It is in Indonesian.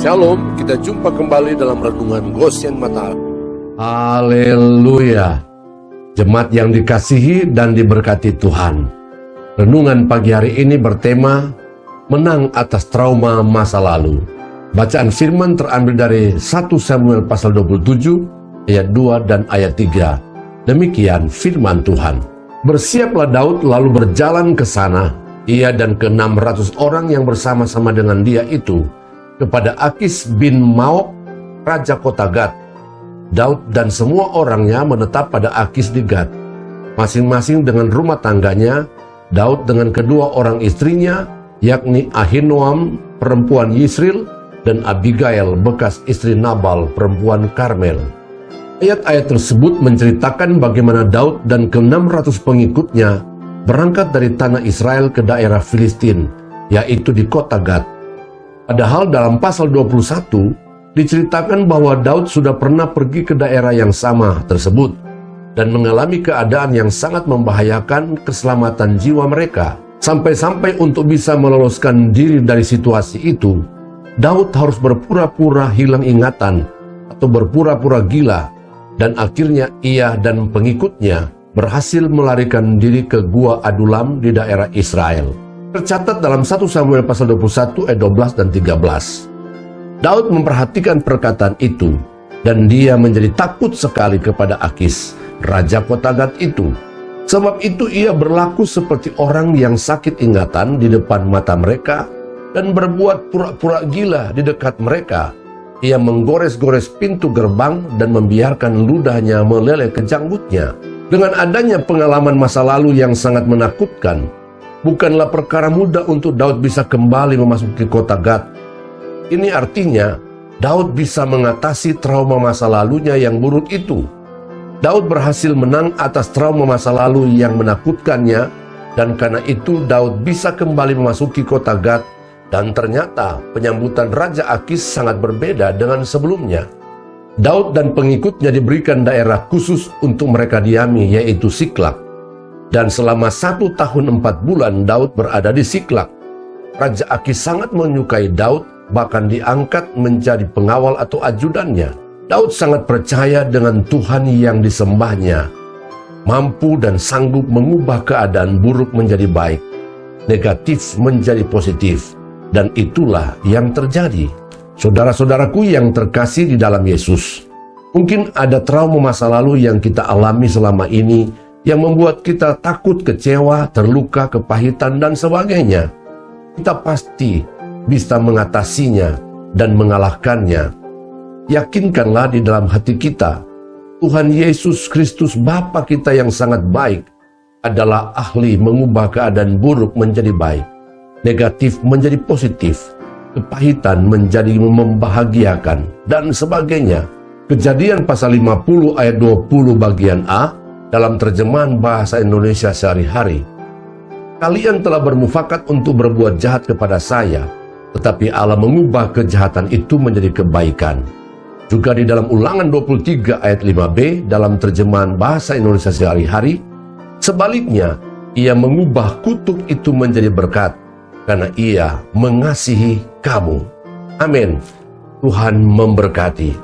Shalom, kita jumpa kembali dalam Renungan Goshen Mata. Haleluya. Jemaat yang dikasihi dan diberkati Tuhan. Renungan pagi hari ini bertema menang atas trauma masa lalu. Bacaan firman terambil dari 1 Samuel pasal 27 ayat 2 dan ayat 3. Demikian firman Tuhan. Bersiaplah Daud lalu berjalan ke sana, ia dan ke-600 orang yang bersama-sama dengan dia itu, kepada Akis bin Maok, raja kota Gad. Daud dan semua orangnya menetap pada Akis di Gad, masing-masing dengan rumah tangganya. Daud dengan kedua orang istrinya, yakni Ahinoam perempuan Yisril dan Abigail bekas istri Nabal perempuan Karmel. Ayat-ayat tersebut menceritakan bagaimana Daud dan ke-600 pengikutnya berangkat dari tanah Israel ke daerah Filistin, yaitu di kota Gad. Padahal dalam pasal 21 diceritakan bahwa Daud sudah pernah pergi ke daerah yang sama tersebut dan mengalami keadaan yang sangat membahayakan keselamatan jiwa mereka. Sampai-sampai untuk bisa meloloskan diri dari situasi itu, Daud harus berpura-pura hilang ingatan atau berpura-pura gila, dan akhirnya ia dan pengikutnya berhasil melarikan diri ke Gua Adulam di daerah Israel. Tercatat dalam 1 Samuel pasal 21 ayat 12 dan 13. Daud memperhatikan perkataan itu, dan dia menjadi takut sekali kepada Akis, raja kota Gad itu. Sebab itu ia berlaku seperti orang yang sakit ingatan di depan mata mereka dan berbuat pura-pura gila di dekat mereka. Ia menggores-gores pintu gerbang dan membiarkan ludahnya meleleh ke janggutnya. Dengan adanya pengalaman masa lalu yang sangat menakutkan, bukanlah perkara mudah untuk Daud bisa kembali memasuki kota Gad. Ini artinya Daud bisa mengatasi trauma masa lalunya yang buruk itu. Daud berhasil menang atas trauma masa lalu yang menakutkannya, dan karena itu Daud bisa kembali memasuki kota Gad. Dan ternyata penyambutan Raja Akis sangat berbeda dengan sebelumnya. Daud dan pengikutnya diberikan daerah khusus untuk mereka diami, yaitu Siklak. Dan selama 1 tahun 4 bulan Daud berada di Siklak. Raja Akis sangat menyukai Daud, bahkan diangkat menjadi pengawal atau ajudannya. Daud sangat percaya dengan Tuhan yang disembahnya, mampu dan sanggup mengubah keadaan buruk menjadi baik, negatif menjadi positif. Dan itulah yang terjadi. Saudara-saudaraku yang terkasih di dalam Yesus, mungkin ada trauma masa lalu yang kita alami selama ini yang membuat kita takut, kecewa, terluka, kepahitan, dan sebagainya. Kita pasti bisa mengatasinya dan mengalahkannya. Yakinkanlah di dalam hati kita, Tuhan Yesus Kristus Bapa kita yang sangat baik adalah ahli mengubah keadaan buruk menjadi baik, negatif menjadi positif, kepahitan menjadi membahagiakan, dan sebagainya. Kejadian pasal 50 ayat 20 bagian A dalam terjemahan bahasa Indonesia sehari-hari. Kalian telah bermufakat untuk berbuat jahat kepada saya, tetapi Allah mengubah kejahatan itu menjadi kebaikan. Juga di dalam Ulangan 23 ayat 5b dalam terjemahan bahasa Indonesia sehari-hari, sebaliknya, ia mengubah kutuk itu menjadi berkat, karena ia mengasihi kamu. Amin. Tuhan memberkati.